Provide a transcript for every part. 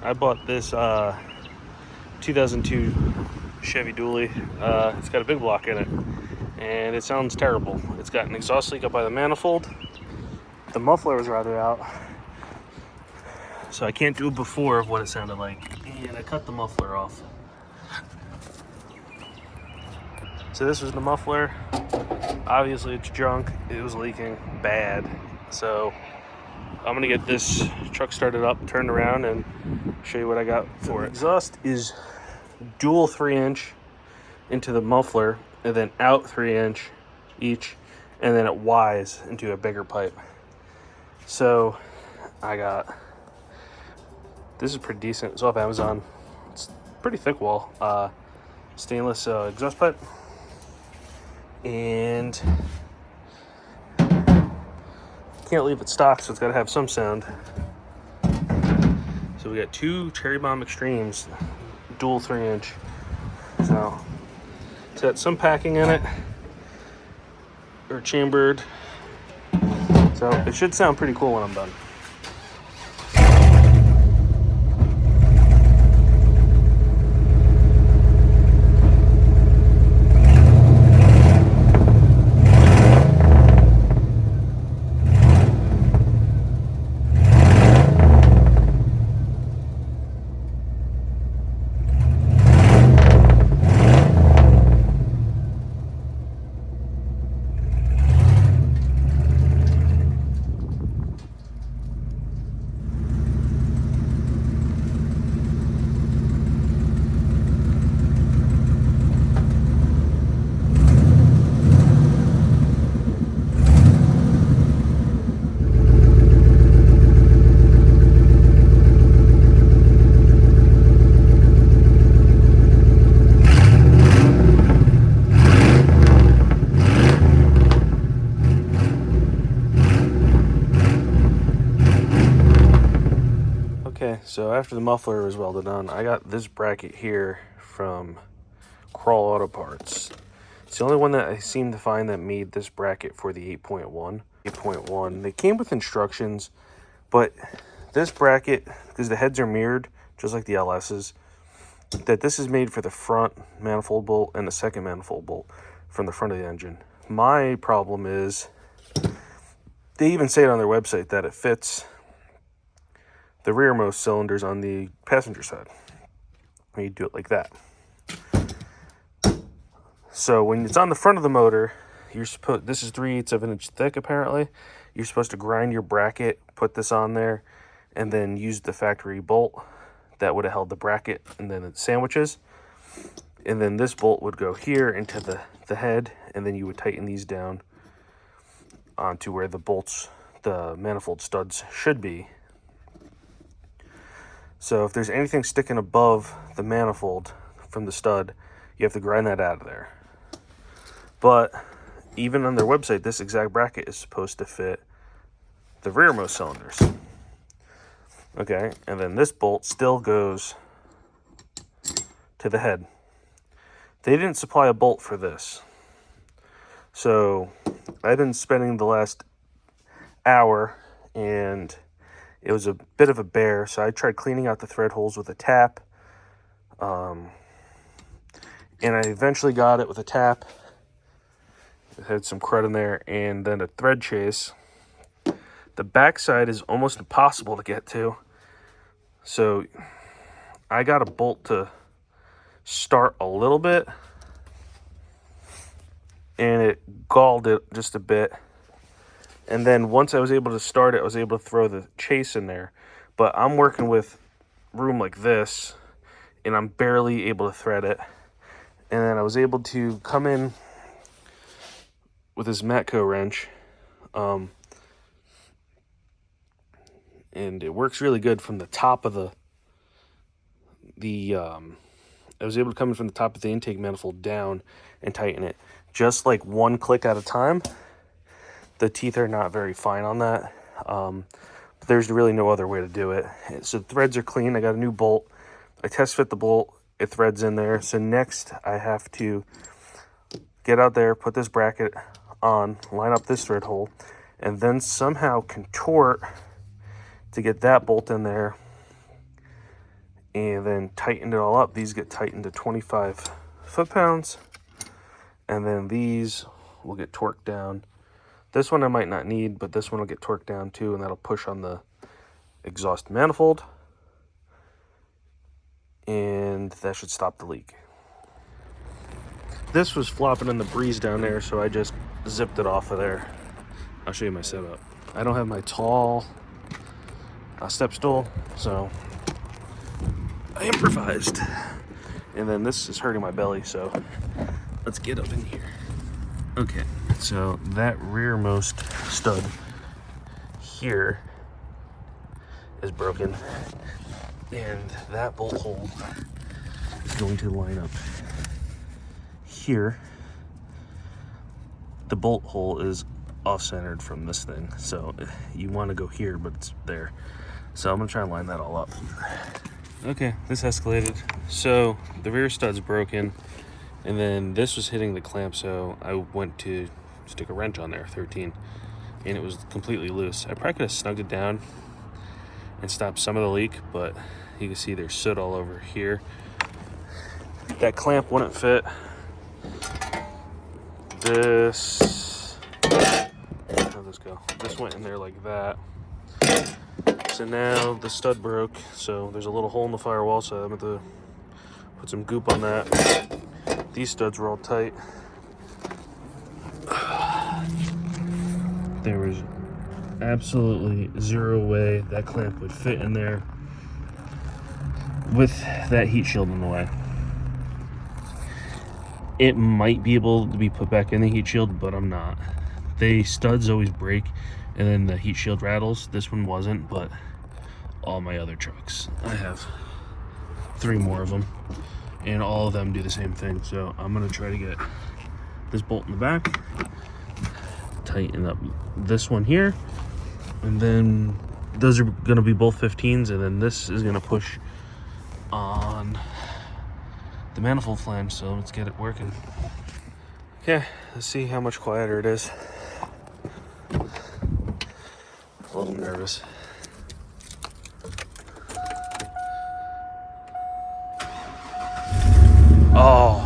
I bought this 2002 Chevy Dually. It's got a big block in it, and it sounds terrible. It's got an exhaust leak up by the manifold. The muffler was rather out, so I can't do a before of what it sounded like. And I cut the muffler off. So this was the muffler. Obviously it's junk. It was leaking bad. So I'm gonna get this truck started up, turned around, and show you what I got for it. The exhaust is dual 3-inch into the muffler, and then out 3-inch each, and then it Y's into a bigger pipe. So I got, this is pretty decent. It's off Amazon. It's pretty thick wall, stainless exhaust pipe, and can't leave it stock, so it's got to have some sound. So we got two Cherry Bomb Extremes, dual 3-inch. So it's got some packing in it, or chambered. So it should sound pretty cool when I'm done. Okay, so after the muffler was welded on, I got this bracket here from Crawl Auto Parts. It's the only one that I seem to find that made this bracket for the 8.1. 8.1. They came with instructions, but this bracket, because the heads are mirrored, just like the LS's, that this is made for the front manifold bolt and the second manifold bolt from the front of the engine. My problem is, they even say it on their website that it fits the rearmost cylinders on the passenger side. When you do it like that. So when it's on the front of the motor, you're supposed, this is 3/8 of an inch thick apparently. You're supposed to grind your bracket, put this on there, and then use the factory bolt that would have held the bracket, and then it sandwiches. And then this bolt would go here into the head, and then you would tighten these down onto where the bolts, the manifold studs should be. So if there's anything sticking above the manifold from the stud, you have to grind that out of there. But even on their website, this exact bracket is supposed to fit the rearmost cylinders. Okay, and then this bolt still goes to the head. They didn't supply a bolt for this. So I've been spending the last hour, and it was a bit of a bear, so I tried cleaning out the thread holes with a tap. And I eventually got it with a tap. It had some crud in there, and then a thread chase. The backside is almost impossible to get to. So I got a bolt to start a little bit, and it galled it just a bit. And then once I was able to start it, I was able to throw the chase in there. But I'm working with room like this, and I'm barely able to thread it. And then I was able to come in with this Matco wrench. And it works really good from the top of I was able to come in from the top of the intake manifold down and tighten it. Just like one click at a time. The teeth are not very fine on that. But there's really no other way to do it. So the threads are clean. I got a new bolt. I test fit the bolt. It threads in there. So next I have to get out there, put this bracket on, line up this thread hole, and then somehow contort to get that bolt in there, and then tightened it all up. These get tightened to 25 foot-pounds, and then these will get torqued down. This one I might not need, but this one will get torqued down too, and that'll push on the exhaust manifold, and that should stop the leak. This was flopping in the breeze down there, so I just zipped it off of there. I'll show you my setup. I don't have my tall step stool, so I improvised. And then this is hurting my belly, so let's get up in here. Okay, so that rearmost stud here is broken, and that bolt hole is going to line up here. The bolt hole is off-centered from this thing, so you want to go here, but it's there. So I'm gonna try and line that all up. Okay, this escalated. So the rear stud's broken, and then this was hitting the clamp, so I went to stick a wrench on there, 13, and it was completely loose. I probably could have snugged it down and stopped some of the leak, but you can see there's soot all over here. That clamp wouldn't fit. This, how'd this go? This went in there like that. So now the stud broke, so there's a little hole in the firewall, so I'm going to put some goop on that. These studs were all tight. There was absolutely zero way that clamp would fit in there with that heat shield in the way. It might be able to be put back in the heat shield, but I'm not. The studs always break and then the heat shield rattles. This one wasn't, but all my other trucks, I have 3 more of them, and all of them do the same thing. So I'm gonna try to get this bolt in the back, tighten up this one here, and then those are gonna be both 15s, and then this is gonna push on the manifold flange. So let's get it working. Okay, let's see how much quieter it is. A little nervous. Oh,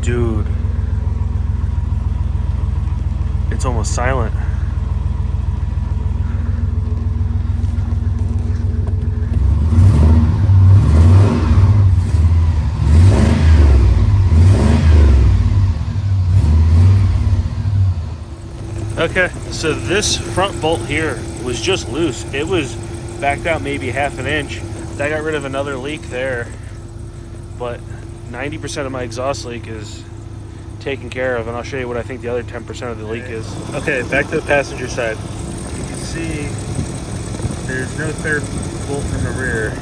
dude, it's almost silent. Okay, so this front bolt here was just loose. It was backed out maybe half an inch. I got rid of another leak there, but 90% of my exhaust leak is taken care of, and I'll show you what I think the other 10% of the leak is. Okay, back to the passenger side. You can see there's no third bolt from the rear,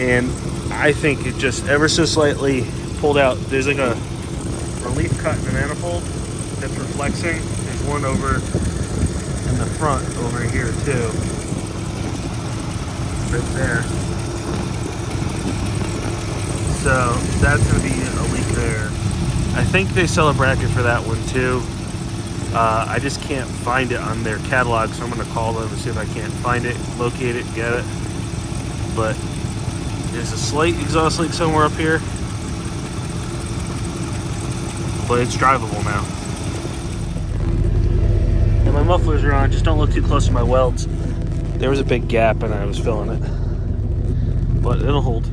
and I think it just ever so slightly pulled out. There's like a relief cut in the manifold that's reflexing. There's one over in the front over here too, right there. So that's going to be a leak there. I think they sell a bracket for that one too. I just can't find it on their catalog, so I'm going to call them and see if I can't find it, locate it, get it. But there's a slight exhaust leak somewhere up here, but it's drivable now. And my mufflers are on. Just don't look too close to my welds. There was a big gap and I was filling it, but it'll hold.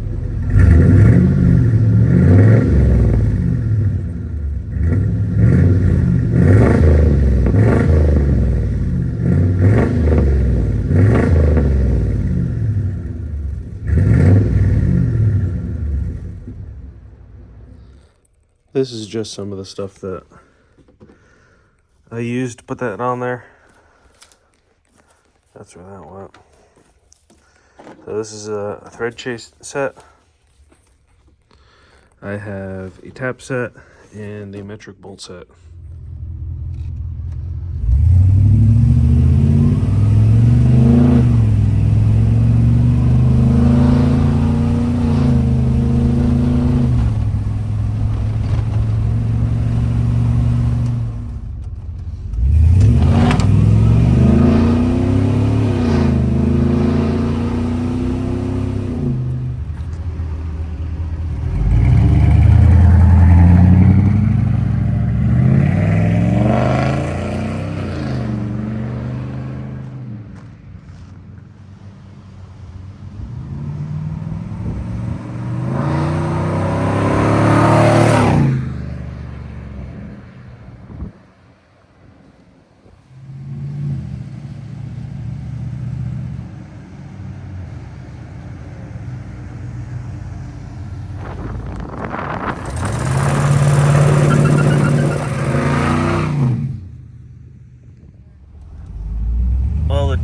This is just some of the stuff that I used to put that on there. That's where that went. So this is a thread chase set. I have a tap set and a metric bolt set.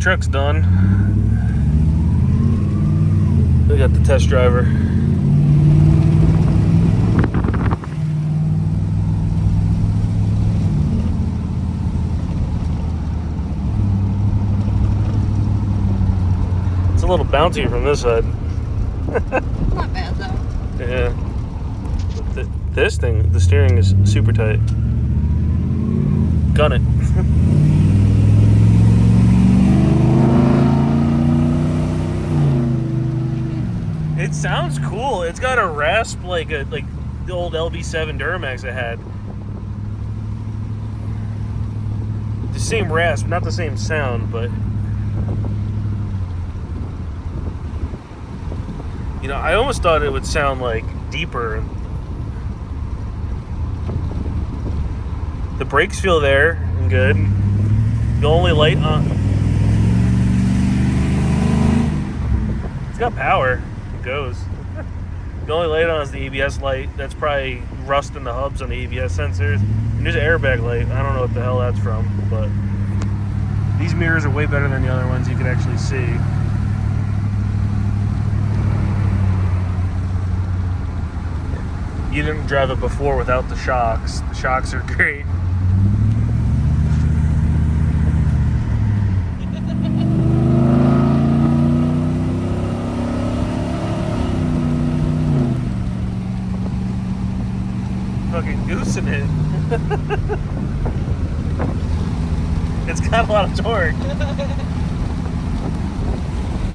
truck's done. We got the test driver. It's a little bouncy from this side. Not bad though. Yeah. This thing, the steering is super tight. Gun it. It sounds cool. It's got a rasp like the old LB7 Duramax I had. The same rasp, not the same sound, but you know, I almost thought it would sound like deeper. The brakes feel there and good. The only light on, it's got power. It goes. The only light on is the ABS light. That's probably rust in the hubs on the ABS sensors. And there's an airbag light. I don't know what the hell that's from, but these mirrors are way better than the other ones. You can actually see. You didn't drive it before without the shocks. The shocks are great. Fucking goosing it. It's got a lot of torque.